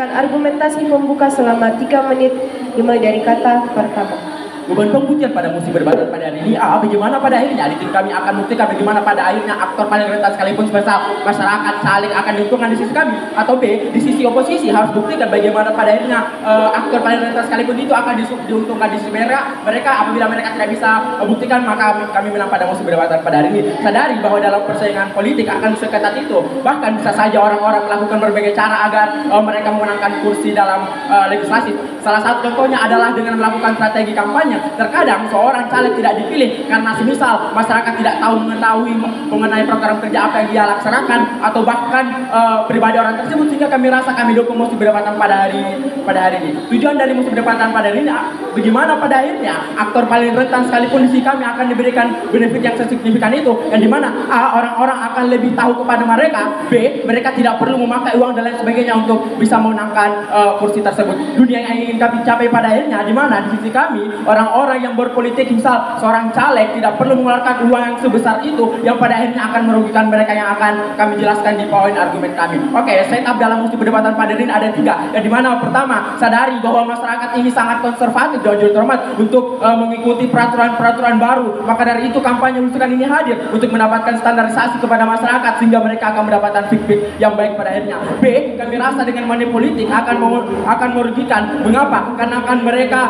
memberikan argumentasi pembuka selama 3 menit dimulai dari kata pertama. Beban pembuktian pada musim berdebat pada hari ini, bagaimana pada akhirnya di tim kami akan buktikan bagaimana pada akhirnya aktor paling rentan sekalipun sebesar masyarakat saling akan diuntungkan di sisi kami, atau B, di sisi oposisi harus buktikan bagaimana pada akhirnya aktor paling rentan sekalipun itu akan diuntungkan di sisi mereka apabila mereka tidak bisa buktikan, maka kami menang pada musim berdebat pada hari ini. Sadari bahwa dalam persaingan politik akan seketat itu, bahkan bisa saja orang-orang melakukan berbagai cara agar mereka memenangkan kursi dalam legislasi. Salah satu contohnya adalah dengan melakukan strategi kampanye. Terkadang seorang caleg tidak dipilih karena semisal masyarakat tidak tahu mengetahui mengenai program kerja apa yang dia laksanakan, atau bahkan pribadi orang tersebut, sehingga kami rasa kami dukung musim berdebatan pada hari ini. Tujuan dari musim berdebatan pada hari ini bagaimana pada akhirnya aktor paling rentan sekalipun di sisi kami akan diberikan benefit yang signifikan itu, yang dimana A, orang-orang akan lebih tahu kepada mereka, B, mereka tidak perlu memakai uang dan lain sebagainya untuk bisa memenangkan kursi tersebut. Dunia yang ingin kami capai pada akhirnya dimana di sisi kami orang-orang yang berpolitik, misal seorang caleg tidak perlu mengeluarkan uang yang sebesar itu, yang pada akhirnya akan merugikan mereka, yang akan kami jelaskan di poin argumen kami. Oke, setup dalam musim perdebatan pada hari ini ada 3, yang dimana pertama, sadari bahwa masyarakat ini sangat konservatif dan terhormat untuk mengikuti peraturan-peraturan baru. Maka dari itu kampanye belusukan ini hadir untuk mendapatkan standarisasi kepada masyarakat, sehingga mereka akan mendapatkan feedback yang baik pada akhirnya. B, kami rasa dengan money politik akan merugikan. Mengapa? Karena mereka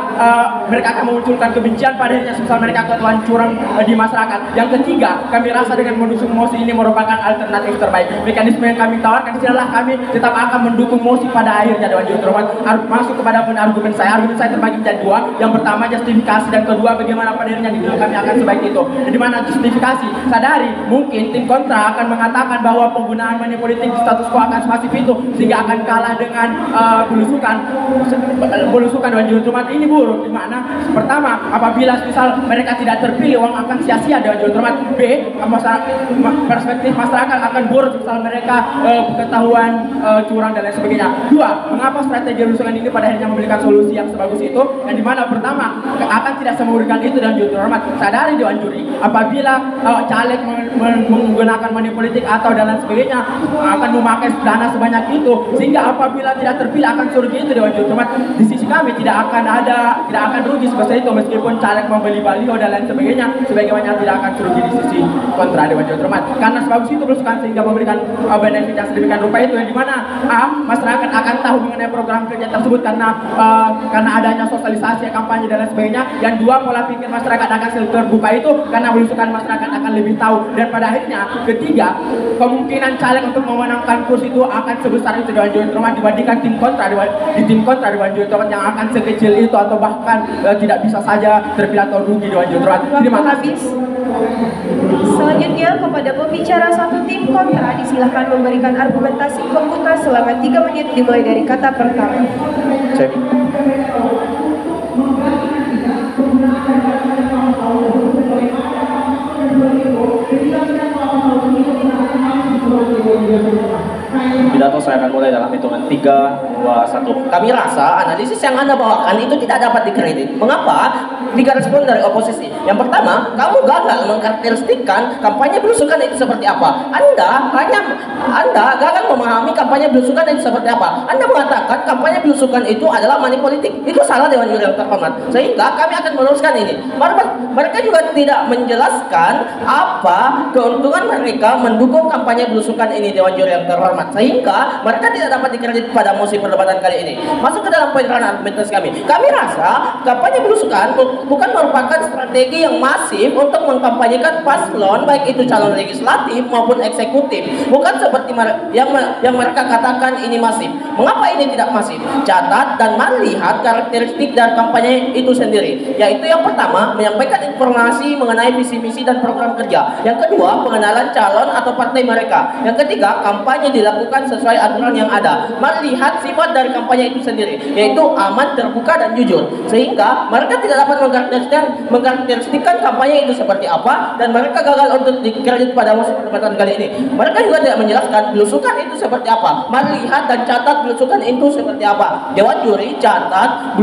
akan memunculkan kebencian pada akhirnya, sebesar mereka ketuan curang di masyarakat. Yang ketiga, kami rasa dengan mendukung mosi ini merupakan alternatif terbaik. Mekanisme yang kami tawarkan adalah kami tetap akan mendukung mosi pada akhirnya. Dewan Juri Terhormat, masuk kepada argumen saya. Argumen saya terbagi menjadi 2. Yang pertama justifikasi, dan kedua bagaimana pada akhirnya kami akan sebaik itu. Di mana justifikasi, sadari mungkin tim kontra akan mengatakan bahwa penggunaan money politik di status quo akan semasif itu, sehingga akan kalah dengan belusukan Dewan Juri Terhormat ini buruk. Di mana pertama, apabila misal mereka tidak terpilih, uang akan sia-sia Dewan Juri Terhormat. B, perspektif masyarakat akan buruk misal mereka ketahuan curang dan lain sebagainya. 2, mengapa strategi belusukan ini pada akhirnya memberikan solusi yang sebagus itu, yang dimana pertama akan tidak semudah itu Dewan Juri Terhormat. Sadari Dewan Juri, apabila caleg menggunakan money politik atau dan lain sebagainya akan memakai dana sebanyak itu, sehingga apabila tidak terpilih akan suruh itu Dewan Juri Terhormat. Di sisi kami tidak akan rugi sebesar itu, meskipun caleg membeli baliho dan lain sebagainya, sebagaimana tidak akan rugi di sisi kontra Dewan Juri Terhormat. Karena sebagus itu belusukan, sehingga memberikan benefit yang sedemikian rupa itu, yang dimana masyarakat akan tahu mengenai program kerja tersebut karena adanya sosialisasi, kampanye dan lain sebagainya. Yang 2, pola pikir masyarakat akan terbuka itu karena belusukan masyarakat akan lebih tahu. Dan pada akhirnya ketiga, kemungkinan caleg untuk memenangkan kursi itu akan sebesar itu Dewan Juri Terhormat dibandingkan tim kontra Dewan Juri Terhormat yang akan sekecil itu, atau bahkan tidak bisa saja terpilih atau rugi Dewan Juri Terhormat. Terima kasih. Selanjutnya kepada pembicara satu tim kontra disilahkan memberikan argumentasi pembuka selama 3 menit dimulai dari kata pertama. Cek. Pidato saya akan mulai dalam hitungan 3, 2, 1. Kami rasa analisis yang Anda bawakan itu tidak dapat dikredit. Mengapa? 3 respon dari oposisi. Yang pertama, kamu gagal mengkarakteristikkan kampanye belusukan itu seperti apa. Anda gagal memahami kampanye belusukan itu seperti apa. Anda mengatakan kampanye belusukan itu adalah money politik. Itu salah Dewan Juri yang terhormat. Sehingga kami akan meluruskan ini. Mereka juga tidak menjelaskan apa keuntungan mereka mendukung kampanye belusukan ini Dewan Juri yang terhormat. Sehingga mereka tidak dapat dikredit pada musim perdebatan kali ini. Masuk ke dalam poin argumentasi kami. Kami rasa kampanye belusukan bukan merupakan strategi yang masif untuk mengkampanyekan paslon, baik itu calon legislatif maupun eksekutif. Bukan seperti yang mereka katakan ini masif. Mengapa ini tidak masif? Catat dan mari lihat karakteristik dari kampanye itu sendiri. Yaitu yang pertama, menyampaikan informasi mengenai visi misi dan program kerja. Yang kedua, pengenalan calon atau partai mereka. Yang ketiga, kampanye dilakukan sesuai aturan yang ada. Mari lihat sifat dari kampanye itu sendiri, yaitu aman, terbuka, dan jujur. Sehingga mereka tidak dapat mengkarakteristikkan kampanye itu seperti apa, dan mereka gagal untuk dikredit pada musim perdebatan kali ini. Mereka juga tidak menjelaskan belusukan itu seperti apa. Mari lihat dan catat belusukan itu seperti apa. Dewan Juri catat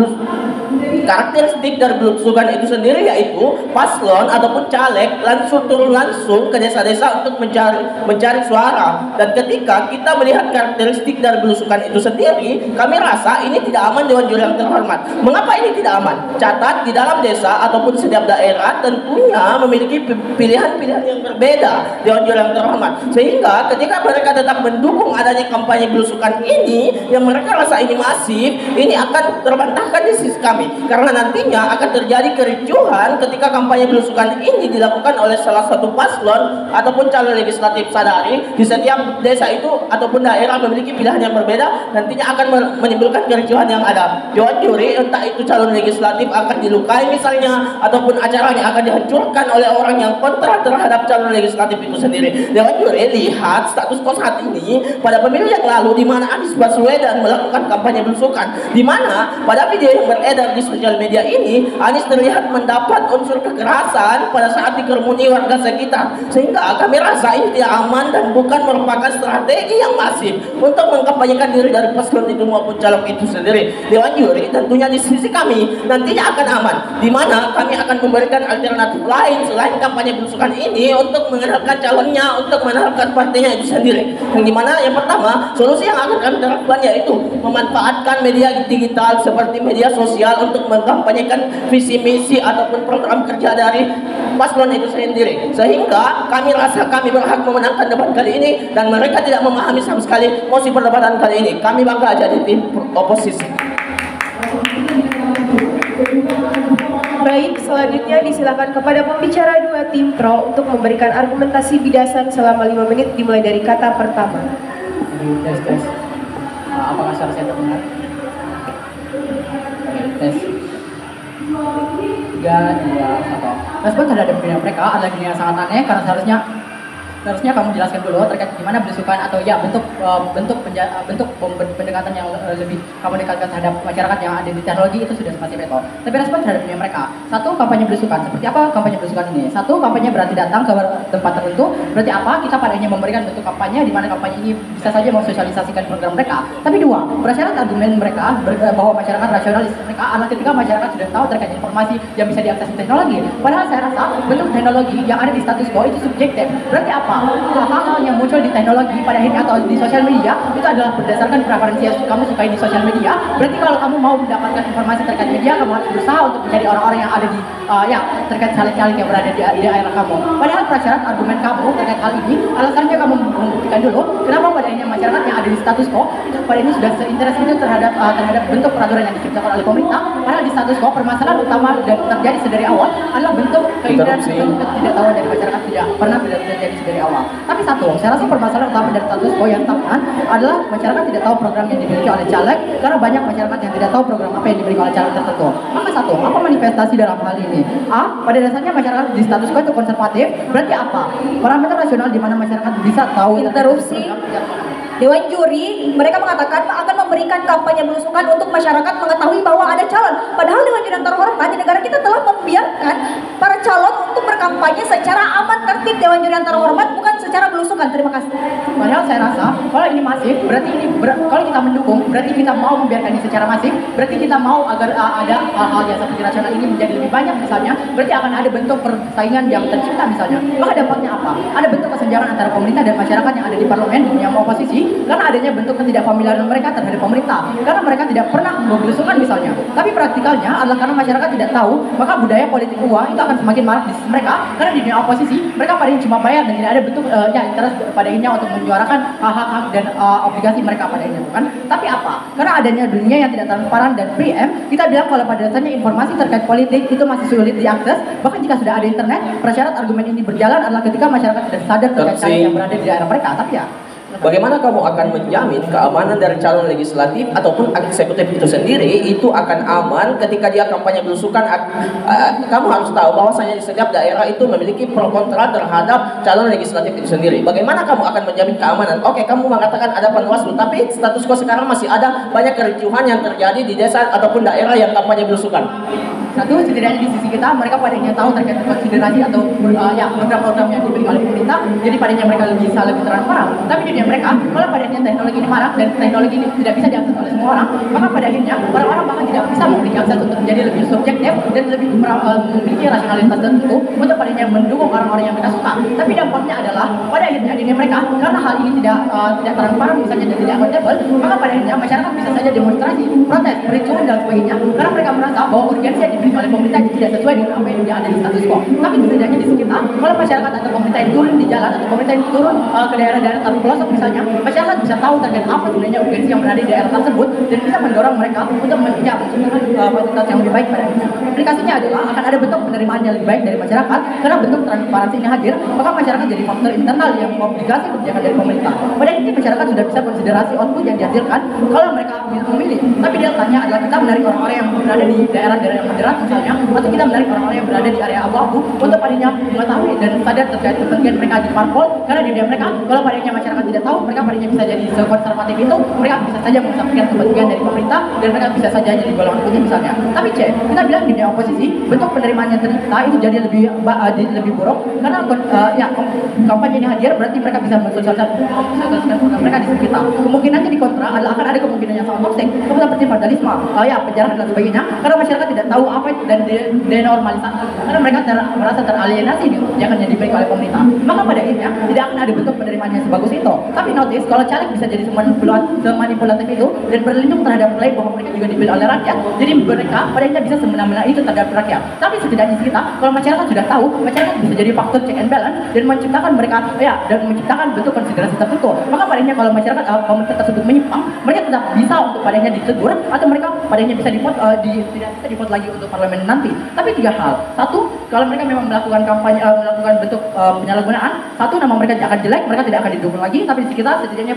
karakteristik dari belusukan itu sendiri yaitu paslon ataupun caleg turun langsung ke desa-desa untuk mencari suara. Dan ketika kita melihat karakteristik dari belusukan itu sendiri, kami rasa ini tidak aman Dewan Juri yang terhormat. Mengapa ini tidak aman? Catat, di dalam desa ataupun setiap daerah tentunya memiliki pilihan-pilihan yang berbeda Dewan Juri yang terhormat. Sehingga ketika mereka tetap mendukung adanya kampanye belusukan ini, yang mereka rasa ini masif, ini akan terbantahkan di sisi kami. Karena nantinya akan terjadi kericuhan ketika kampanye belusukan ini dilakukan oleh salah satu paslon ataupun calon legislatif. Sadari di setiap desa itu ataupun daerah memiliki pilihan yang berbeda, nantinya akan menimbulkan kericuhan yang ada. Dewan Juri entah itu calon legislatif akan dilukai misalnya, ataupun acaranya akan dihancurkan oleh orang yang kontra terhadap calon legislatif itu sendiri. Dewan Juri lihat status quo saat ini pada pemilu yang lalu, di mana Anies Baswedan melakukan kampanye belusukan, di mana pada video yang beredar di sosial media ini Anies terlihat mendapat unsur kekerasan pada saat dikerumuni warga sekitar. Sehingga kami rasa ini tidak aman dan bukan merupakan strategi yang masif untuk mengkampanyekan diri dari paslon itu maupun calon itu sendiri. Dewan Juri tentunya di sisi kami nantinya akan aman, di mana kami akan memberikan alternatif lain selain kampanye belusukan ini untuk mengenalkan calonnya, untuk mengenalkan partainya itu sendiri. Yang dimana yang pertama, solusi yang akan kami terapkan yaitu memanfaatkan media digital seperti media sosial untuk mengkampanyekan visi misi ataupun program kerja dari paslon itu sendiri. Sehingga kami rasa kami berhak memenangkan debat kali ini dan mereka tidak memahami sama sekali mosi perdebatan kali ini. Kami bangga jadi tim oposisi. Baik, selanjutnya disilakan kepada pembicara dua tim pro untuk memberikan argumentasi bidasan selama 5 menit dimulai dari kata pertama. Tes. Apakah suara saya terdengar? Tes. 3, 2, 1. Respon terhadap pilihan mereka adalah dunia yang sangat aneh karena seharusnya kamu jelaskan dulu terkait gimana belusukan atau ya bentuk pendekatan yang lebih kamu dekatkan terhadap masyarakat yang ada di teknologi itu sudah spesifik itu. Tapi respon terhadap dunia mereka, satu, kampanye belusukan. Seperti apa kampanye belusukan ini? Satu, kampanye berarti datang ke tempat tertentu. Berarti apa? Kita padanya memberikan bentuk kampanye di mana kampanye ini bisa saja mensosialisasikan program mereka. Tapi dua, prasyarat argumen mereka bahwa masyarakat rasionalis mereka adalah ketika masyarakat sudah tahu terkait informasi yang bisa diakses di teknologi. Padahal saya rasa bentuk teknologi yang ada di status quo itu subjektif. Berarti apa? Hal-hal yang muncul di teknologi pada akhirnya atau di sosial media itu adalah berdasarkan preferensi yang kamu sukai di sosial media. Berarti kalau kamu mau mendapatkan informasi terkait media, kamu harus berusaha untuk mencari orang-orang yang ada di terkait caleg-caleg yang berada di daerah kamu. Padahal prasyarat argumen kamu terkait hal ini alasannya kamu membuktikan dulu kenapa pada akhirnya masyarakat yang ada di status quo itu pada ini sudah seinteres itu terhadap bentuk peraturan yang diciptakan oleh pemerintah. Padahal di status quo permasalahan utama dan terjadi sedari awal adalah bentuk keinginan ketidaktahuan dari masyarakat tidak pernah terjadi sedari awal. Tapi satu, saya rasa permasalahan utama dari status quo yang stagnan adalah masyarakat tidak tahu program yang dimiliki oleh caleg karena banyak masyarakat yang tidak tahu program apa yang dimiliki oleh caleg tertentu. Maka satu, apa manifestasi dalam hal ini? A, pada dasarnya masyarakat di status quo itu konservatif. Berarti apa? Parameter rasional di mana masyarakat bisa tahu interupsi. Dewan Juri, mereka mengatakan akan memberikan kampanye belusukan untuk masyarakat mengetahui bahwa ada calon. Padahal Dewan Juri yang terhormat di negara kita telah membiarkan para calon untuk berkampanye secara aman tertib. Dewan Juri yang terhormat, bukan secara belusukan. Terima kasih. Padahal saya rasa kalau ini masif, berarti ini kalau kita mendukung, berarti kita mau membiarkan ini secara masif. Berarti kita mau agar ada hal-hal yang seperti rasional ini menjadi lebih banyak misalnya. Berarti akan ada bentuk persaingan yang tercipta misalnya. Maka dampaknya apa? Ada bentuk kesenjangan antara pemerintah dan masyarakat yang ada di parlemen yang oposisi. Karena adanya bentuk ketidakfamiliaran mereka terhadap pemerintah, karena mereka tidak pernah belusukan misalnya. Tapi praktikalnya adalah karena masyarakat tidak tahu, maka budaya politik uang itu akan semakin marak di sisi mereka. Karena di dunia oposisi mereka pada cuma bayar dan tidak ada bentuk interest pada akhirnya untuk menyuarakan hak-hak dan obligasi mereka pada akhirnya, bukan? Tapi apa? Karena adanya dunia yang tidak transparan dan pre-em, kita bilang kalau pada dasarnya informasi terkait politik itu masih sulit diakses. Bahkan jika sudah ada internet, prasyarat argumen ini berjalan adalah ketika masyarakat sudah sadar terkait caleg yang berada di daerah mereka. Tapi ya, bagaimana kamu akan menjamin keamanan dari calon legislatif ataupun eksekutif itu sendiri itu akan aman ketika dia kampanye belusukan? Kamu harus tahu bahwasanya di setiap daerah itu memiliki pro kontra terhadap calon legislatif itu sendiri. Bagaimana kamu akan menjamin keamanan? Oke, kamu mengatakan ada Panwaslu, tapi status quo sekarang masih ada banyak kericuhan yang terjadi di desa ataupun daerah yang kampanye belusukan. Satu, setidaknya di sisi kita mereka padanya tahu terkait konsiderasi atau program-program yang diberikan oleh pemerintah, jadi padanya mereka bisa lebih transparan. Tapi di dunia mereka, kalau padanya teknologi ini marak dan teknologi ini tidak bisa diakses oleh semua orang, maka pada akhirnya orang-orang bahkan tidak bisa memiliki akses untuk menjadi lebih subjektif dan lebih memiliki rasionalitas tertentu untuk padanya mendukung orang-orang yang mereka suka. Tapi dampaknya adalah pada akhirnya di dunia mereka, karena hal ini tidak transparan misalnya dan tidak akuntabel, maka pada akhirnya masyarakat bisa saja demonstrasi, protes, bericuan dan sebagainya, karena mereka merasa bahwa urgensi yang diberikan oleh pemerintah itu tidak sesuai dengan apa yang ada di status quo. Tapi setidaknya di sekitar, kalau masyarakat atau pemerintah yang turun di jalan atau pemerintah yang turun ke daerah-daerah atau pelosok misalnya, masyarakat bisa tahu terkait apa sebenarnya urgensi yang berada di daerah tersebut dan bisa mendorong mereka untuk menciptakan fasilitas yang lebih baik pada akhirnya. Aplikasinya adalah akan ada bentuk penerimaan yang lebih baik dari masyarakat karena bentuk transparansi ini hadir, maka masyarakat jadi faktor internal yang mengobligasi kebijakan dari pemerintah. Pada akhirnya masyarakat sudah bisa konsiderasi output yang dihasilkan kalau mereka bisa memilih. Tapi deltanya adalah kita menarik orang-orang yang berada di daerah-daerah yang moderat misalnya, atau kita menarik orang-orang yang berada di area abu-abu untuk padanya mengetahui dan sadar terkait kepentingan mereka di parpol, karena di dunia mereka kalau padanya masyarakat tidak tahu, mereka padanya bisa jadi sekonservatif itu, mereka bisa saja mengesampingkan kepentingan dari pemerintah dan mereka bisa saja jadi golongan putih misalnya. Tapi kita bilang di dunia oposisi bentuk penerimaan yang tercipta itu jadi lebih buruk karena kampanye ini hadir berarti mereka bisa mensosialisasikan program mereka di sekitar. Kemungkinannya di kontra adalah akan ada kemungkinan yang sangat toksik seperti vandalisme, penjarahan dan sebagainya, karena masyarakat tidak tahu apa itu dan denormalisasi karena mereka merasa teralienasi di kebijakan yang diberikan oleh pemerintah. Maka pada akhirnya tidak akan ada bentuk penerimaan yang sebagus itu. Tapi notice kalau caleg bisa jadi semanipulatif itu dan berlindung terhadap klaim bahwa mereka juga dipilih oleh rakyat, jadi mereka pada akhirnya bisa semena-mena itu terhadap rakyat. Tapi setidaknya kita kalau masyarakat sudah tahu, masyarakat bisa jadi faktor check and balance dan menciptakan mereka dan menciptakan bentuk konsiderasi tertentu. Maka pada akhirnya kalau masyarakat pemerintah tersebut menyimpang, mereka tetap bisa untuk padanya ditegur atau mereka padanya bisa tidak bisa di-vote lagi untuk parlemen nanti. Tapi tiga hal. Satu, kalau mereka memang melakukan kampanye, melakukan bentuk penyalahgunaan, satu, nama mereka akan jelek, mereka tidak akan didukung lagi. Tapi di sekitar setidaknya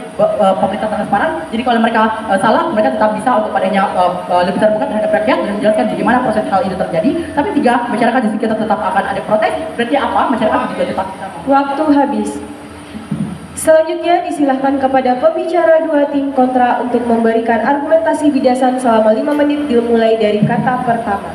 pemerintah transparan. Jadi kalau mereka salah, mereka tetap bisa untuk padanya lebih terbuka terhadap rakyat dan menjelaskan bagaimana proses hal itu terjadi. Tapi tiga, masyarakat di sekitar tetap akan ada protes. Berarti apa? Masyarakat juga tetap bisa. Waktu habis. Selanjutnya disilahkan kepada pembicara dua tim kontra untuk memberikan argumentasi bidasan selama 5 menit dimulai dari kata pertama.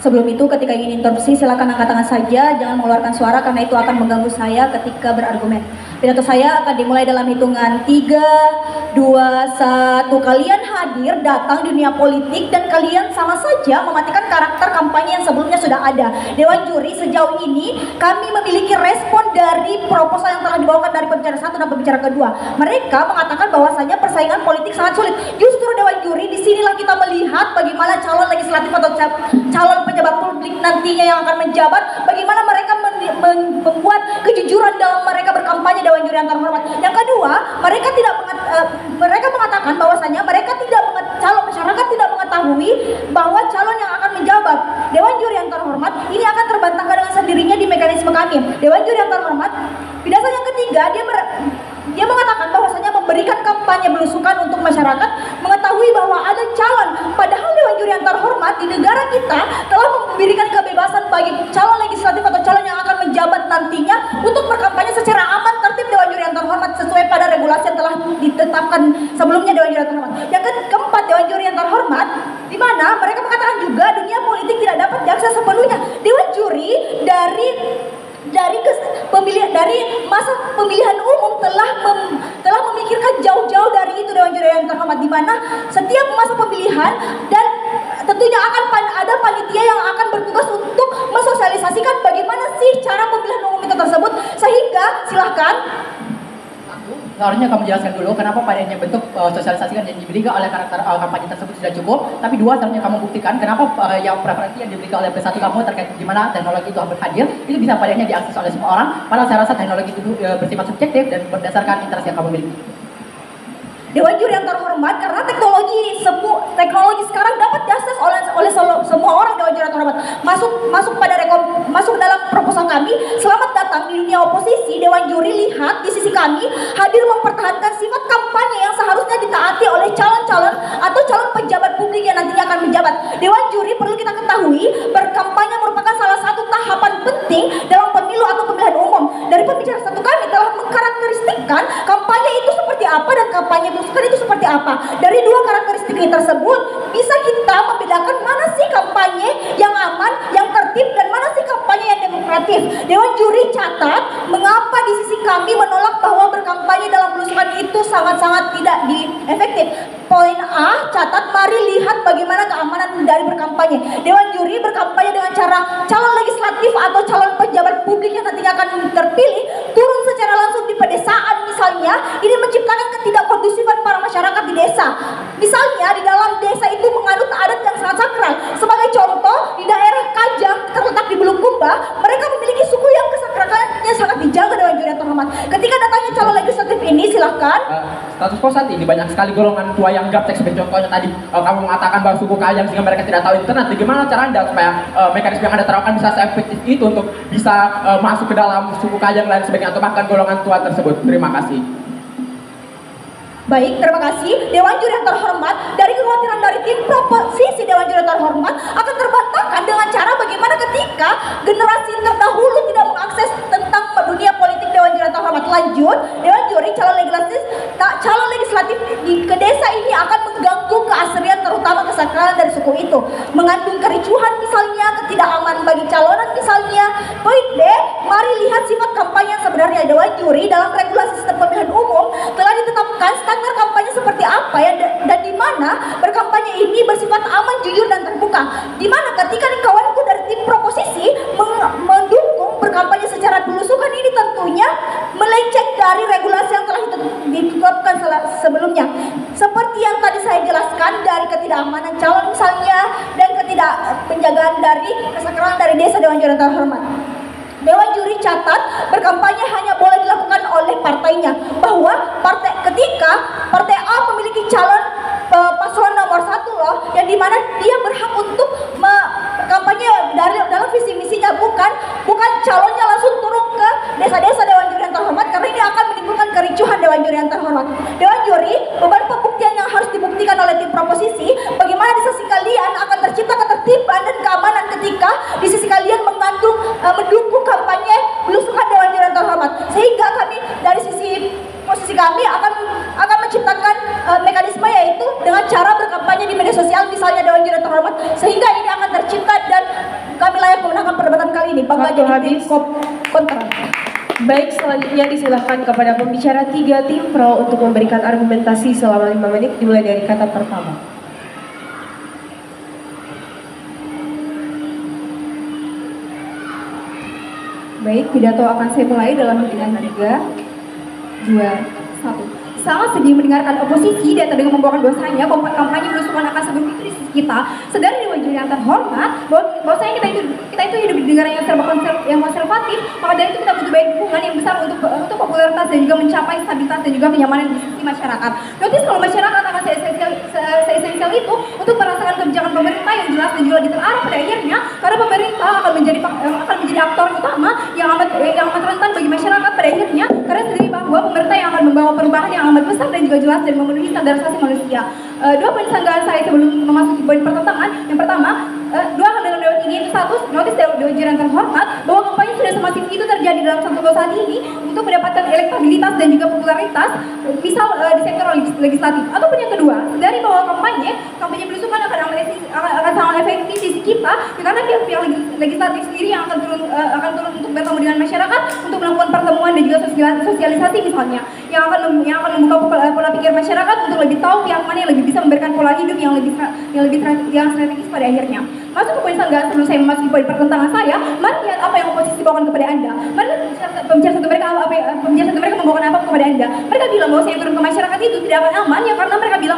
Sebelum itu, ketika ingin interupsi, silakan angkat tangan saja, jangan mengeluarkan suara karena itu akan mengganggu saya ketika berargumen. Pidato saya akan dimulai dalam hitungan 3, 2, 1. Kalian hadir, datang di dunia politik dan kalian sama saja mematikan karakter kampanye yang sebelumnya sudah ada. Dewan Juri, sejauh ini kami memiliki respon dari proposal yang telah dibawakan dari pembicara satu dan pembicara kedua. Mereka mengatakan bahwasanya persaingan politik sangat sulit. Justru Dewan Juri, disinilah kita melihat bagaimana calon legislatif atau calon pejabat publik nantinya yang akan menjabat, bagaimana mereka membuat kejujuran dalam mereka berkampanye. Dewan Juri yang terhormat. Yang kedua, mereka mengatakan bahwasanya calon masyarakat tidak mengetahui bahwa calon yang akan menjabat. Dewan Juri yang terhormat, ini akan terbantahkan dengan sendirinya di mekanisme kami. Dewan Juri yang terhormat, pidato yang ketiga dia mengatakan bahwasanya memberikan kampanye belusukan untuk masyarakat mengetahui bahwa ada calon. Padahal Dewan Juri yang terhormat, di negara kita telah memberikan kebebasan bagi calon legislatif atau calon yang akan menjabat nantinya untuk berkampanye secara aman tertib. Dewan Juri yang terhormat, sesuai pada regulasi yang telah ditetapkan sebelumnya. Dewan Juri yang terhormat. Yang keempat, Dewan Juri yang terhormat, di mana mereka mengatakan juga dunia politik tidak dapat diakses sepenuhnya. Dewan Juri dari masa pemilihan umum telah memikirkan jauh-jauh dari itu. Dewan Juri yang terhormat, di mana setiap masa pemilihan dan tentunya akan ada panitia yang akan bertugas untuk mensosialisasikan bagaimana sih cara pemilihan umum itu tersebut. Sehingga silahkan. Seharusnya kamu jelaskan dulu kenapa padanya bentuk sosialisasikan yang diberikan oleh karakter kampanye tersebut sudah cukup. Tapi dua, seharusnya kamu buktikan kenapa yang preferensi yang diberikan oleh persatu kamu terkait gimana teknologi itu hadir itu bisa padanya diakses oleh semua orang. Padahal saya rasa teknologi itu bersifat subjektif dan berdasarkan interest yang kamu miliki. Dewan Juri yang terhormat, karena teknologi sekarang dapat diakses oleh semua orang. Dewan Juri yang terhormat, masuk dalam proposal kami. Selamat datang di dunia oposisi. Dewan Juri, lihat di sisi kami hadir mempertahankan sifat kampanye yang seharusnya ditaati oleh calon-calon atau calon pejabat publik yang nantinya akan menjabat. Dewan Juri, perlu kita ketahui, berkampanye merupakan salah satu tahapan penting dalam pemilu atau pemilihan umum. Dari pembicara satu kami telah mengkarakteristikkan kampanye itu seperti apa dan kampanye belusukan itu seperti apa. Dari dua karakteristik ini tersebut bisa kita legislatif. Dewan juri catat mengapa di sisi kami menolak bahwa berkampanye dalam belusukan itu sangat-sangat tidak efektif. Poin A, catat mari lihat bagaimana keamanan dari berkampanye. Dewan juri berkampanye dengan cara calon legislatif atau calon pejabat publik yang nantinya akan terpilih turun secara langsung di pedesaan misalnya. Ini menciptakan ketidakkondusifan para masyarakat di desa. Misalnya di dalam desa itu menganut adat yang sangat sakral. Sebagai contoh, di daerah Kajang terletak di Bulukumba, mereka memiliki suku yang kesakralannya sangat dijaga Dewan juri yang terhormat. Ketika datangnya calon legislatif ini, silahkan. Status quo saat ini banyak sekali golongan tua yang gaptek, seperti contohnya tadi kamu mengatakan bahwa suku Kajang sehingga mereka tidak tahu internet. Bagaimana cara Anda supaya mekanisme yang Anda terapkan bisa seefektif itu untuk bisa masuk ke dalam suku Kajang dan sebagainya atau bahkan golongan tua tersebut? Terima kasih. Baik, terima kasih. Dewan juri yang terhormat, dari kekhawatiran dari tim proposisi Dewan juri yang terhormat akan terbantahkan dengan cara bagaimana ketika generasi terdahulu tidak mengakses tentang dunia politik Dewan juri yang terhormat. Lanjut, Dewan juri calon legislatif ke desa ini akan mengganggu keasrian terutama kesakralan dari suku itu, mengandung kericuhan misalnya, ketidakaman bagi calonan misalnya. Poin B, mari lihat sifat kampanye yang sebenarnya. Dewan juri dalam regulasi sistem pemilihan umum telah ditetapkan standar kampanye seperti apa ya, dan di mana berkampanye ini bersifat aman, jujur dan terbuka. Di mana ketika kawanku dari tim proposisi mendukung berkampanye secara belusukan, ini tentunya melenceng dari regulasi yang telah ditetapkan sebelumnya. Seperti yang tadi saya jelaskan, dari ketidakamanan calon misalnya dan penjagaan dari kesakralan dari desa Dewan juri yang terhormat. Dewan juri catat berkampanye hanya boleh dilakukan oleh partainya, bahwa ketika partai A memiliki calon paslon nomor 1 loh, yang dimana dia berhak untuk berkampanye dalam visi misinya, bukan calonnya langsung turun ke desa-desa Dewan juri yang terhormat, karena ini akan menimbulkan kericuhan Dewan juri yang terhormat. Dewan juri, beban pembuktian yang harus dibuktikan oleh tim proposisi, bagaimana di sisi kalian akan tercipta ketertiban dan keamanan ketika di sisi kalian mendukung kampanye belusukan Dewan juri yang terhormat, sehingga kami dari sisi posisi kami akan menciptakan mekanisme, yaitu dengan cara berkampanye di media sosial misalnya Dewan juri yang terhormat, sehingga ini akan tercipta dan kami layak memenangkan perdebatan kali ini. Bangga Waktu jadi habis. tim kontra. Baik, selanjutnya disilahkan kepada pembicara 3 tim pro untuk memberikan argumentasi selama 5 menit dimulai dari kata pertama. Baik, pidato akan saya mulai dalam hitungan 3, 2, 1. Sangat sedih mendengarkan oposisi dan terdengar membawakan bahwasanya kampanye belusukan akan sebelum itu di sisi kita. Sedari Dewan juri yang terhormat, bahwasanya kita itu hidup di negara yang serba konservatif, maka dari itu kita butuh banyak dukungan yang besar untuk popularitas dan juga mencapai stabilitas dan juga kenyamanan di sisi masyarakat. Notice kalau masyarakat akan se-esensial itu untuk merasakan kebijakan pemerintah yang jelas dan juga terarah pada akhirnya, karena pemerintah akan menjadi aktor utama yang amat rentan bagi masyarakat pada akhirnya, karena sendiri bahwa pemerintah yang akan membawa perubahan yang amat besar dan juga jelas dan memenuhi standar asasi manusia. Dua poin sanggahan saya sebelum memasuki poin pertentangan. Yang pertama, dua hal dalam dewan ini, itu satu, notis Dewan juri yang terhormat bahwa kampanye sudah semasif itu terjadi dalam satu saat ini untuk mendapatkan elektabilitas dan juga popularitas, misal di sektor legislatif. Ataupun yang kedua, dari bahwa kampanye belusukan akan sangat efektif di kita, karena pihak legislatif sendiri yang akan turun untuk bertemu dengan masyarakat untuk melakukan pertemuan dan juga sosialisasi misalnya, yang akan membuka pola pikir masyarakat untuk lebih tahu pihak mana yang lebih bisa memberikan pola hidup yang strategis pada akhirnya. Masuk ke poin sanggahan sebelum saya memasuki poin pertentangan saya, mari lihat apa yang oposisi bawakan kepada Anda. Mari pembicara satu mereka membawakan apa kepada Anda. Mereka bilang bahwa saya turun ke masyarakat itu tidak akan aman, ya karena mereka bilang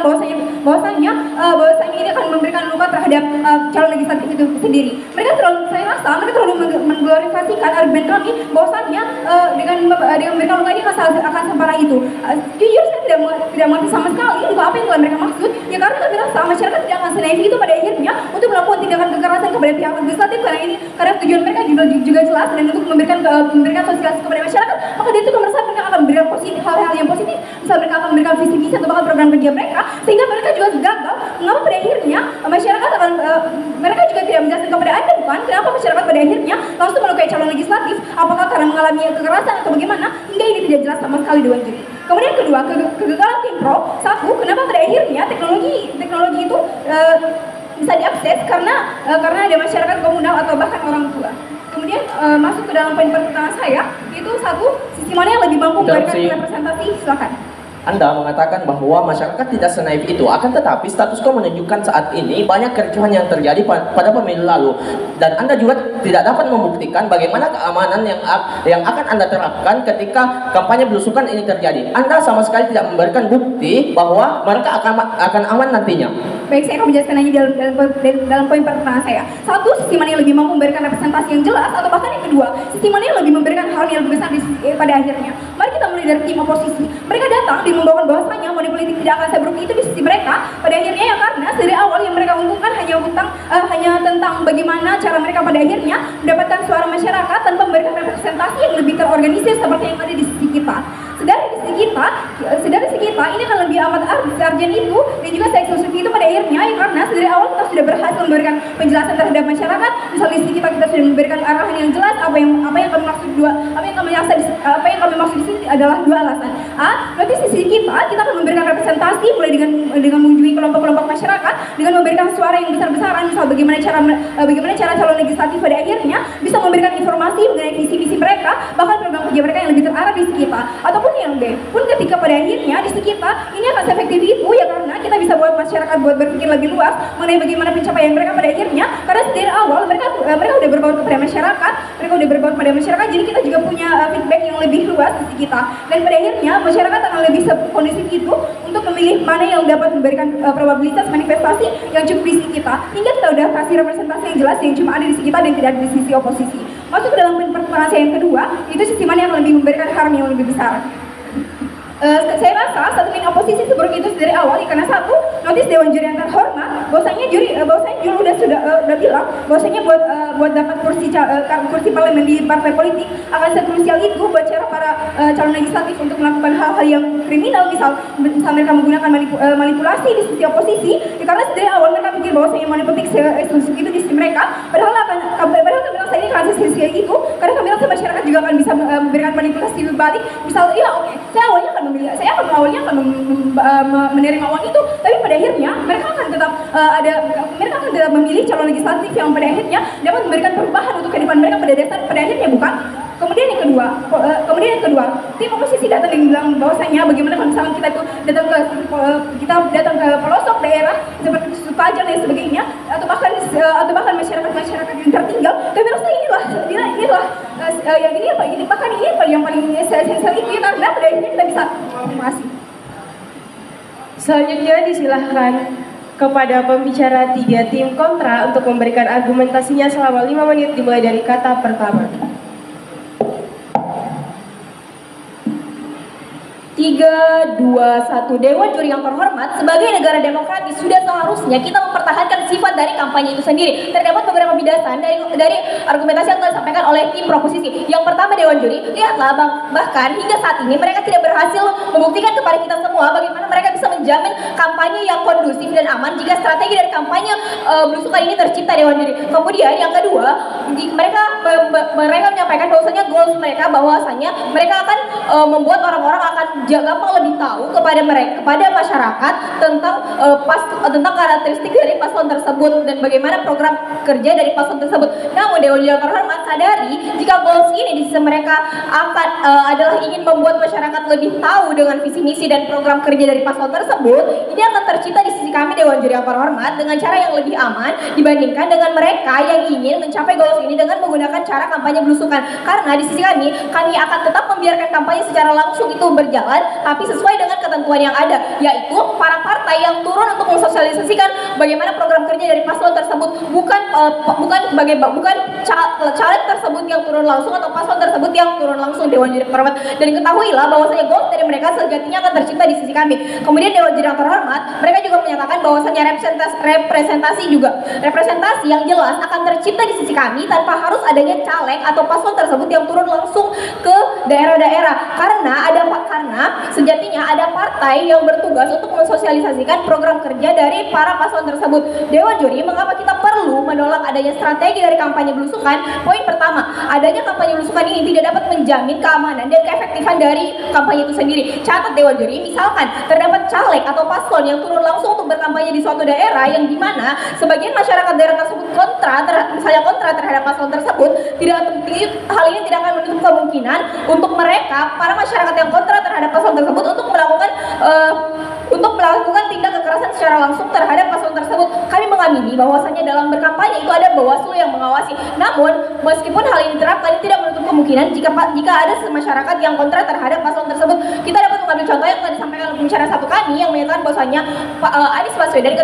bahwasanya ini akan memberikan luka terhadap calon legislatif itu sendiri. Saya rasa mereka terlalu mengglorifikasikan argumen kami bahwasanya dengan memberikan luka ini akan separah itu. Jujur saya tidak mengerti sama sekali luka apa yang telah mereka maksud, ya karena kami rasa masyarakat tidak akan senaif itu pada akhirnya untuk melakukan tindakan kekerasan kepada pihak legislatif, karena tujuan mereka juga jelas dan untuk memberikan sosialisasi kepada masyarakat. Maka dari itu kami rasa mereka akan memberikan hal-hal yang positif, misal mereka akan memberikan visi misi atau bahkan program kerja mereka, sehingga mereka juga gagal. Mengapa pada akhirnya masyarakat mereka juga tidak menjelaskan kepada Anda, bukan? Kenapa masyarakat pada akhirnya langsung melukai calon legislatif? Apakah karena mengalami kekerasan atau bagaimana? Hingga ini tidak jelas sama sekali Dewan juri. Kemudian kedua, kegagalan tim pro. Satu, kenapa pada akhirnya teknologi itu bisa diakses karena ada masyarakat komunal atau bahkan orang tua. Kemudian kemudian masuk ke dalam poin pertama saya, yaitu satu, sisi mana yang lebih mampu memberikan representasi, silakan. Anda mengatakan bahwa masyarakat tidak senaif itu, akan tetapi status quo menunjukkan saat ini banyak kericuhan yang terjadi pada pemilu lalu, dan Anda juga tidak dapat membuktikan bagaimana keamanan yang akan Anda terapkan ketika kampanye belusukan ini terjadi. Anda sama sekali tidak memberikan bukti bahwa mereka akan aman nantinya. Baik, saya akan menjelaskan ini dalam poin pertama saya. Satu, sisi mana yang lebih mampu memberikan representasi yang jelas, atau bahkan yang kedua, sisi mana yang lebih memberikan hal yang lebih besar pada akhirnya. Mari kita mulai dari tim oposisi. Mereka datang di membawakan bahwasanya money politik tidak akan seburuk itu di sisi mereka. Pada akhirnya ya karena dari awal yang mereka untungkan hanya tentang bagaimana cara mereka pada akhirnya mendapatkan suara masyarakat tanpa memberikan representasi yang lebih terorganisir seperti yang ada di sisi kita. Sedari di sisi kita ini akan lebih amat urgent itu dan juga eksklusif itu pada akhirnya ya karena dari awal kita sudah berhasil memberikan penjelasan terhadap masyarakat. Misal di sisi kita sudah memberikan arahan yang jelas apa yang kami maksud di sini adalah dua alasan. Berarti di sisi kita akan memberikan representasi mulai dengan mengunjungi kelompok-kelompok masyarakat dengan memberikan suara yang besar-besaran, misal bagaimana cara calon legislatif pada akhirnya bisa memberikan informasi mengenai visi-visi mereka, bahkan program kerja mereka yang lebih terarah di sisi kita. Ataupun yang B, pun ketika pada akhirnya di sisi kita ini akan seefektif itu ya karena kita bisa buat masyarakat buat berpikir lebih luas mengenai bagaimana pencapaian mereka pada akhirnya, karena dari awal mereka udah berbaur kepada masyarakat, jadi kita juga punya feedback yang lebih luas di sisi kita, dan pada akhirnya masyarakat akan lebih kondusif itu untuk memilih mana yang dapat memberikan probabilitas manifestasi yang cukup di sisi kita, hingga kita udah kasih representasi yang jelas yang cuma ada di sisi kita dan tidak ada di sisi oposisi. Masuk ke dalam pertanyaan saya yang kedua, itu sisi mana yang lebih memberikan harm yang lebih besar. Saya rasa statement oposisi seburuk itu dari awal karena satu, notis Dewan Juri yang terhormat bahwasanya juri sudah bilang bahwasanya buat dapat kursi parlemen di partai politik akan sekrusial itu buat cara para calon legislatif untuk melakukan hal-hal yang kriminal, misal mereka menggunakan manipulasi di sisi oposisi ya, karena dari awal mereka pikir bahwasanya manipulatif eksklusif itu di sisi mereka, padahal kami rasa ini kan sisi itu karena kami rasa masyarakat juga akan bisa memberikan manipulasi balik, misal ya oke, saya awalnya akan menerima uang itu, tapi pada akhirnya mereka akan tetap memilih calon legislatif yang pada akhirnya dapat memberikan perubahan untuk kehidupan mereka pada akhirnya bukan. Kemudian yang kedua, tim oposisi datang dan bilang bahwasanya bagaimana kalau misalnya kita datang ke pelosok daerah seperti Sukajan dan sebagainya, atau bahkan masyarakat yang tertinggal, kami rasa ini yang paling esensial itu ya, karena pada akhirnya kita bisa informasi. Selanjutnya disilahkan kepada pembicara 3 tim kontra untuk memberikan argumentasinya selama 5 menit dimulai dari kata pertama. 3, 2, 1. Dewan Juri yang terhormat, sebagai negara demokratis sudah seharusnya kita mempertahankan sifat dari kampanye itu sendiri. Terdapat beberapa bidasan dari argumentasi yang telah disampaikan oleh tim proposisi. Yang pertama, Dewan Juri, lihatlah bahkan hingga saat ini mereka tidak berhasil membuktikan kepada kita semua bagaimana mereka bisa menjamin kampanye yang kondusif dan aman jika strategi dari kampanye belusukan ini tercipta, Dewan Juri. Kemudian yang kedua, mereka menyampaikan bahwasanya goals mereka bahwasanya mereka akan membuat orang-orang akan gampang lebih tahu kepada masyarakat tentang karakteristik dari paslon tersebut dan bagaimana program kerja dari paslon tersebut. Namun Dewan Juri yang terhormat sadari jika goals ini di sisi mereka akan adalah ingin membuat masyarakat lebih tahu dengan visi misi dan program kerja dari paslon tersebut, ini akan tercipta di sisi kami Dewan Juri yang terhormat dengan cara yang lebih aman dibandingkan dengan mereka yang ingin mencapai goals ini dengan menggunakan cara kampanye belusukan. Karena di sisi kami akan tetap membiarkan kampanye secara langsung itu berjalan, tapi sesuai dengan ketentuan yang ada, yaitu para partai yang turun untuk mensosialisasikan bagaimana program kerja dari paslon tersebut, bukan caleg tersebut yang turun langsung atau paslon tersebut yang turun langsung, Dewan Juri yang terhormat. Dan ketahuilah bahwasanya goals dari mereka sejatinya akan tercipta di sisi kami. Kemudian Dewan Juri yang terhormat, mereka juga menyatakan bahwasanya representasi yang jelas akan tercipta di sisi kami tanpa harus adanya caleg atau paslon tersebut yang turun langsung ke daerah-daerah, karena sejatinya ada partai yang bertugas untuk mensosialisasikan program kerja dari para paslon tersebut. Dewan Juri, mengapa kita perlu menolak adanya strategi dari kampanye belusukan? Poin pertama, adanya kampanye belusukan ini tidak dapat menjamin keamanan dan keefektifan dari kampanye itu sendiri. Catat Dewan Juri, misalkan terdapat caleg atau paslon yang turun langsung untuk berkampanye di suatu daerah yang dimana sebagian masyarakat daerah tersebut kontra terhadap paslon tersebut, hal ini tidak akan menutup kemungkinan untuk mereka para masyarakat yang kontra terhadap paslon tersebut untuk melakukan tindak kekerasan secara langsung terhadap paslon tersebut. Kami mengamini bahwasanya dalam berkampanye itu ada Bawaslu yang mengawasi. Namun meskipun hal ini diterapkan, ini tidak menutup kemungkinan jika ada masyarakat yang kontra terhadap paslon tersebut. Kita dapat mengambil contoh yang telah disampaikan oleh pembicara satu kami yang menyatakan bahwasanya Anies Baswedan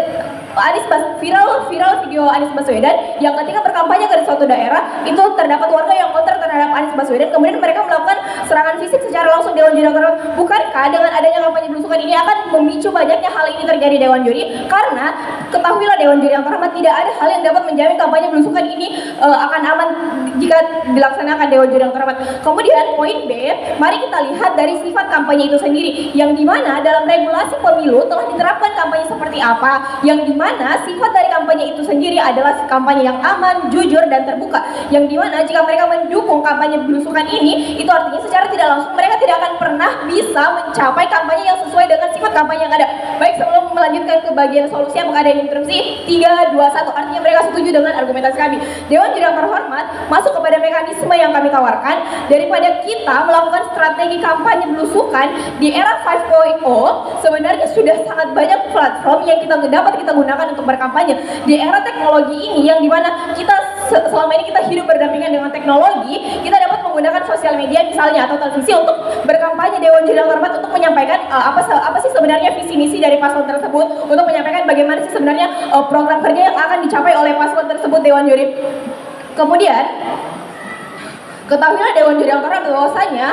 viral video Anies Baswedan yang ketika berkampanye ke suatu daerah itu terdapat warga yang kontra terhadap Anies Baswedan, kemudian mereka melakukan serangan fisik secara langsung Dewan Juri. Bukankah dengan adanya kampanye belusukan ini akan memicu banyaknya hal ini terjadi Dewan Juri? Karena ketahuilah Dewan Juri yang terhormat, tidak ada hal yang dapat menjamin kampanye belusukan ini akan aman jika dilaksanakan Dewan Juri yang terhormat. Kemudian poin B, mari kita lihat dari sifat kampanye itu sendiri, yang dimana dalam regulasi pemilu telah diterapkan kampanye seperti apa, yang dimana sifat dari kampanye itu sendiri adalah kampanye yang aman, jujur, dan terbuka, yang dimana jika mereka mendukung kampanye belusukan ini, itu artinya secara tidak langsung mereka tidak akan pernah bisa mencapai kampanye yang sesuai dengan sifat kampanye yang ada. Baik, sebelum melanjutkan ke bagian solusi, apakah ada yang interupsi? 3, 2, 1, artinya mereka setuju dengan argumentasi kami. Dewan Juri yang terhormat masuk kepada mekanisme yang kami tawarkan. Daripada kita melakukan strategi kampanye belusukan di era 5.0, sebenarnya sudah sangat banyak platform yang dapat kita gunakan untuk berkampanye. Di era teknologi ini yang dimana kita selama ini kita hidup berdampingan dengan teknologi, kita dapat menggunakan sosial media misalnya atau televisi untuk berkampanye. Dewan Juri yang terhormat untuk menyampaikan apa sih sebenarnya visi misi dari paslon tersebut, untuk menyampaikan bagaimana sih sebenarnya program kerja yang akan dicapai oleh paslon tersebut Dewan Juri. Kemudian ketahuilah Dewan Juri yang terhormat bahwasanya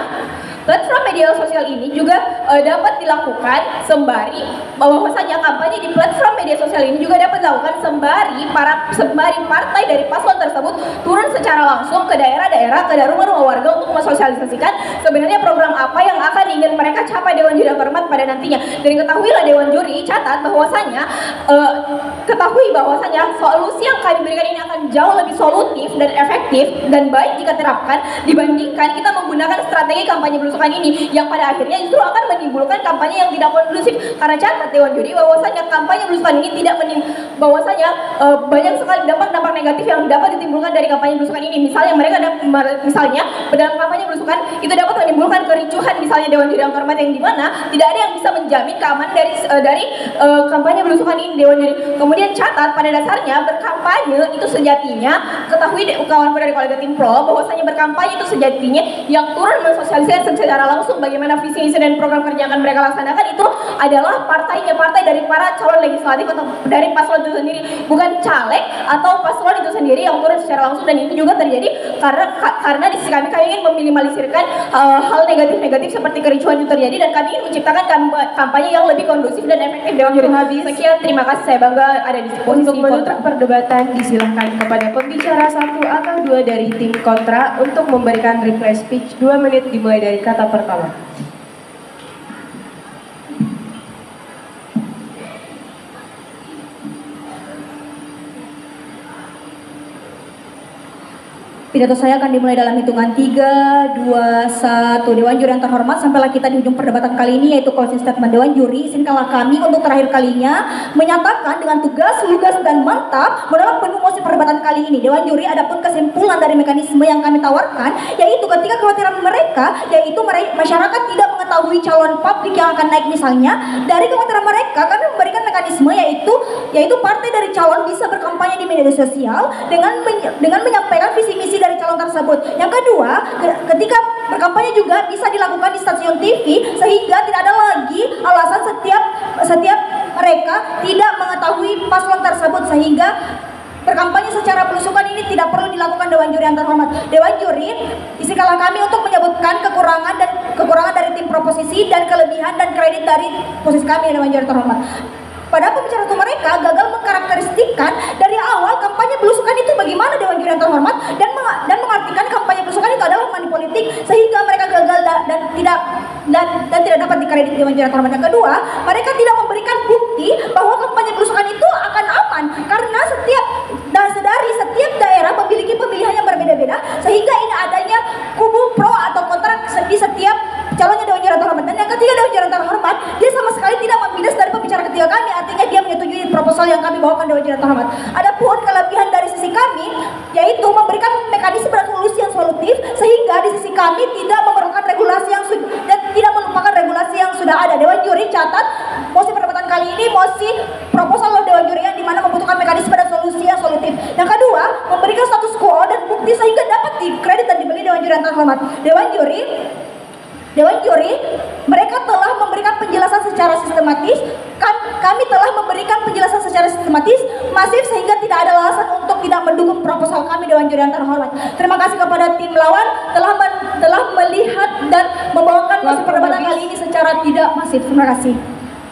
platform media sosial ini juga dapat dilakukan sembari bahwasanya kampanye di platform media sosial ini juga dapat dilakukan sembari partai dari paslon tersebut turun secara langsung ke daerah-daerah, ke rumah-rumah warga untuk mensosialisasikan sebenarnya program apa yang akan ingin mereka capai Dewan Juri yang terhormat pada nantinya. Dan ketahuilah Dewan Juri, catat bahwasanya solusi yang kami berikan ini akan jauh lebih solutif dan efektif dan baik jika diterapkan dibandingkan kita menggunakan strategi kampanye belusukan ini yang pada akhirnya justru akan menimbulkan kampanye yang tidak kondusif. Karena catat Dewan Juri bahwasanya kampanye belusukan ini banyak sekali dampak-dampak negatif yang dapat ditimbulkan dari kampanye belusukan ini. Misalnya dalam kampanye belusukan itu dapat menimbulkan kericuhan, misalnya Dewan Juri yang terhormat, yang dimana tidak ada yang bisa menjamin keamanan dari kampanye belusukan ini Dewan Juri. Kemudian catat pada dasarnya berkampanye itu sejatinya, ketahui kawan dari kolega tim pro bahwasanya berkampanye itu sejatinya yang turun mensosialisasikan secara langsung bagaimana visi misi dan program kerja yang akan mereka laksanakan itu adalah partai dari para calon legislatif atau dari paslon itu sendiri, bukan caleg atau paslon itu sendiri yang turun secara langsung. Dan itu juga terjadi karena di sisi kami ingin meminimalisirkan hal negatif seperti kericuhan itu terjadi, dan kami ingin menciptakan kampanye yang lebih kondusif dan efektif. Dewan Juri habis. Sekian, terima kasih, saya bangga ada di posisi Untuk menutup perdebatan, disilahkan kepada pembicara 1 atau 2 dari tim kontra untuk memberikan reply speech 2 menit dimulai dari kata pertama. Pidato saya akan dimulai dalam hitungan 3, 2, 1. Dewan Juri yang terhormat, sampailah kita di ujung perdebatan kali ini, yaitu closing statement Dewan Juri. Izinkanlah kami untuk terakhir kalinya menyatakan dengan tegas, lugas, dan mantap menolak penuh mosi perdebatan kali ini. Dewan Juri, adapun kesimpulan dari mekanisme yang kami tawarkan, yaitu ketika kekhawatiran mereka, yaitu masyarakat tidak mengetahui calon publik yang akan naik misalnya, dari kekhawatiran mereka kami memberikan mekanisme yaitu partai dari calon bisa berkampanye di media sosial dengan menyampaikan visi misi dari calon tersebut. Yang kedua, ketika berkampanye juga bisa dilakukan di stasiun TV, sehingga tidak ada lagi alasan setiap mereka tidak mengetahui paslon tersebut, sehingga berkampanye secara belusukan ini tidak perlu dilakukan. Dewan Juri yang terhormat. Dewan Juri, izinkanlah kami untuk menyebutkan kekurangan dari tim proposisi dan kelebihan dan kredit dari posisi kami, Dewan Juri terhormat. Padahal pembicara itu mereka gagal mengkarakteristikkan dari awal kampanye belusukan itu bagaimana, Dewan Juri yang terhormat, dan mengartikan kampanye belusukan itu adalah money politik, sehingga mereka gagal dan tidak dapat dikredit, Dewan Juri yang terhormat. Yang kedua, mereka tidak memberikan bukti bahwa kampanye belusukan itu akan aman, karena setiap daerah memiliki pemilihan yang berbeda-beda, sehingga ini adanya kubu pro atau kontra di setiap calonnya Dewan Juri yang terhormat. Dan yang ketiga, Dewan Juri yang terhormat, dia sama sekali tidak membidas dari pembicara ketiga kami, artinya dia menyetujui proposal yang kami bawakan Dewan Juri yang terhormat. Adapun kelebihan dari sisi kami, yaitu memberikan mekanisme dan solusi yang solutif, sehingga di sisi kami tidak memerlukan regulasi yang dan tidak melupakan regulasi yang sudah ada. Dewan Juri catat, mosi perdebatan kali ini mosi proposal Dewan Juri yang dimana membutuhkan mekanisme dan solusi yang solutif. Yang kedua, memberikan status quo dan bukti sehingga dapat dikredit dan dibeli Dewan Juri yang terhormat. Dewan Juri, mereka telah memberikan penjelasan secara sistematis. Kami telah memberikan penjelasan secara sistematis, masif, sehingga tidak ada alasan untuk tidak mendukung proposal kami Dewan Juri yang terhormat. Terima kasih kepada tim lawan telah melihat dan membawakan mosi perdebatan kali ini secara tidak masif. Terima kasih.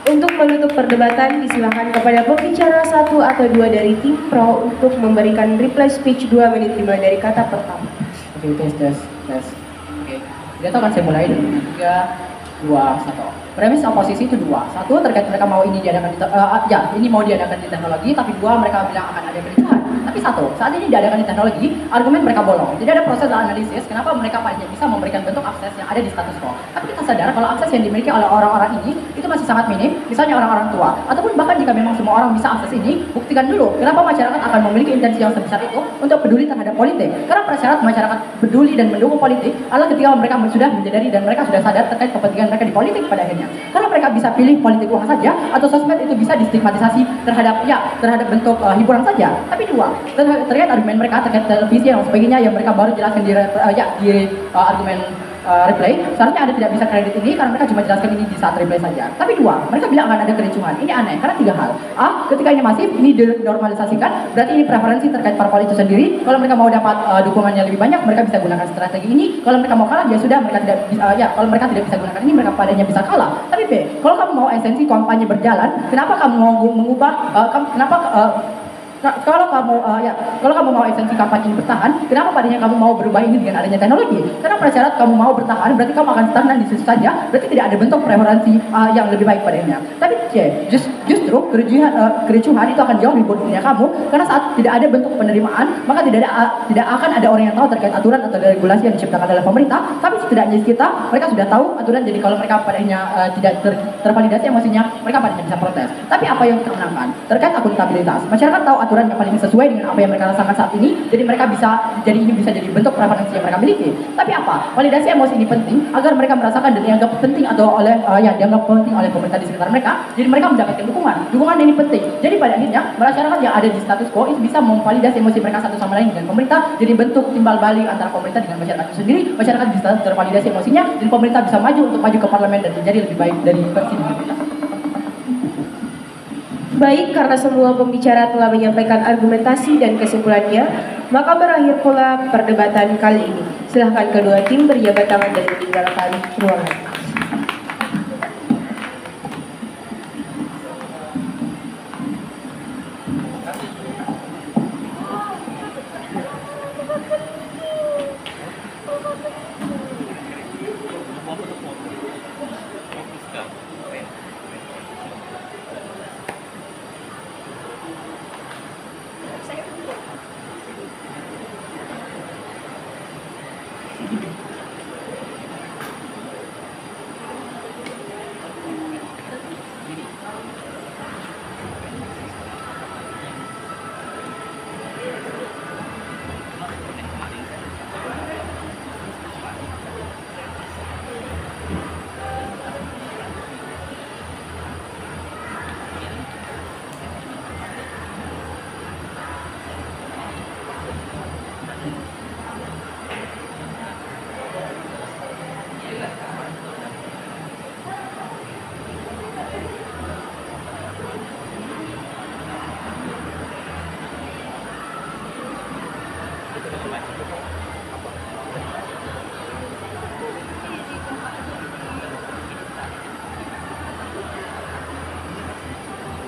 Untuk menutup perdebatan, disilakan kepada pembicara 1 atau 2 dari tim pro untuk memberikan reply speech 2 menit dimulai dari kata pertama. Oke, tes. Oke, dia akan saya mulai dari 3, 2, 1. Premis oposisi itu 2. 1 terkait mereka mau ini diadakan ini mau diadakan di teknologi, tapi 2 mereka bilang akan ada kericuhan. Tapi 1, saat ini diadakan di teknologi, argumen mereka bolong. Jadi ada proses analisis kenapa mereka hanya bisa memberikan bentuk akses yang ada di status quo. Tapi kita sadar kalau akses yang dimiliki oleh orang-orang ini itu masih sangat minim, misalnya orang-orang tua. Ataupun bahkan jika memang semua orang bisa akses ini, buktikan dulu kenapa masyarakat akan memiliki intensi yang sebesar itu untuk peduli terhadap politik. Karena prasyarat masyarakat peduli dan mendukung politik adalah ketika mereka sudah menyadari dan mereka sudah sadar terkait kepentingan mereka di politik pada akhirnya. Karena mereka bisa pilih politik uang saja atau sosmed itu bisa distigmatisasi terhadap bentuk hiburan saja. Tapi 2, terkait argumen mereka terkait televisi yang sebagainya yang mereka baru jelaskan di argumen replay, seharusnya Anda tidak bisa kredit ini karena mereka cuma jelaskan ini di saat replay saja. Tapi 2, mereka bilang akan ada kericuhan. Ini aneh karena 3 hal. Ketika ini masif, ini dinormalisasikan, berarti ini preferensi terkait parpol itu sendiri. Kalau mereka mau dapat dukungannya lebih banyak, mereka bisa gunakan strategi ini. Kalau mereka mau kalah, ya sudah, mereka tidak bisa. Kalau mereka tidak bisa gunakan ini, mereka padanya bisa kalah. Tapi B, kalau kamu mau esensi kampanye berjalan, kenapa kamu mau mengubah? Kalau kamu mau esensi kampanye ini bertahan, kenapa padanya kamu mau berubah ini dengan adanya teknologi? Karena prasyarat kamu mau bertahan, berarti kamu akan stagnan di situ saja, berarti tidak ada bentuk preferensi yang lebih baik padanya. Tapi justru kericuhan itu akan jauh lebih buruk dunia kamu, karena saat tidak ada bentuk penerimaan, maka tidak akan ada orang yang tahu terkait aturan atau regulasi yang diciptakan oleh pemerintah. Tapi setidaknya kita, mereka sudah tahu aturan, jadi kalau mereka padanya tidak tervalidasi emosinya, mereka padanya bisa protes. Tapi apa yang kita menangkan? Terkait akuntabilitas, masyarakat tahu aturan yang paling sesuai dengan apa yang mereka rasakan saat ini, jadi mereka bisa jadi bentuk preferensi yang mereka miliki. Tapi apa? Validasi emosi ini penting agar mereka merasakan dan dianggap penting atau dianggap penting oleh pemerintah di sekitar mereka. Jadi mereka mendapatkan dukungan ini penting. Jadi pada akhirnya masyarakat yang ada di status quo itu bisa memvalidasi emosi mereka satu sama lain dengan pemerintah. Jadi bentuk timbal balik antara pemerintah dengan masyarakat itu sendiri. Masyarakat bisa tervalidasi emosinya dan pemerintah bisa maju untuk maju ke parlemen dan menjadi lebih baik dari versi pemerintah. Baik, karena semua pembicara telah menyampaikan argumentasi dan kesimpulannya, maka berakhir pula perdebatan kali ini. Silahkan kedua tim berjabat tangan dan meninggalkan ruangan. Iya,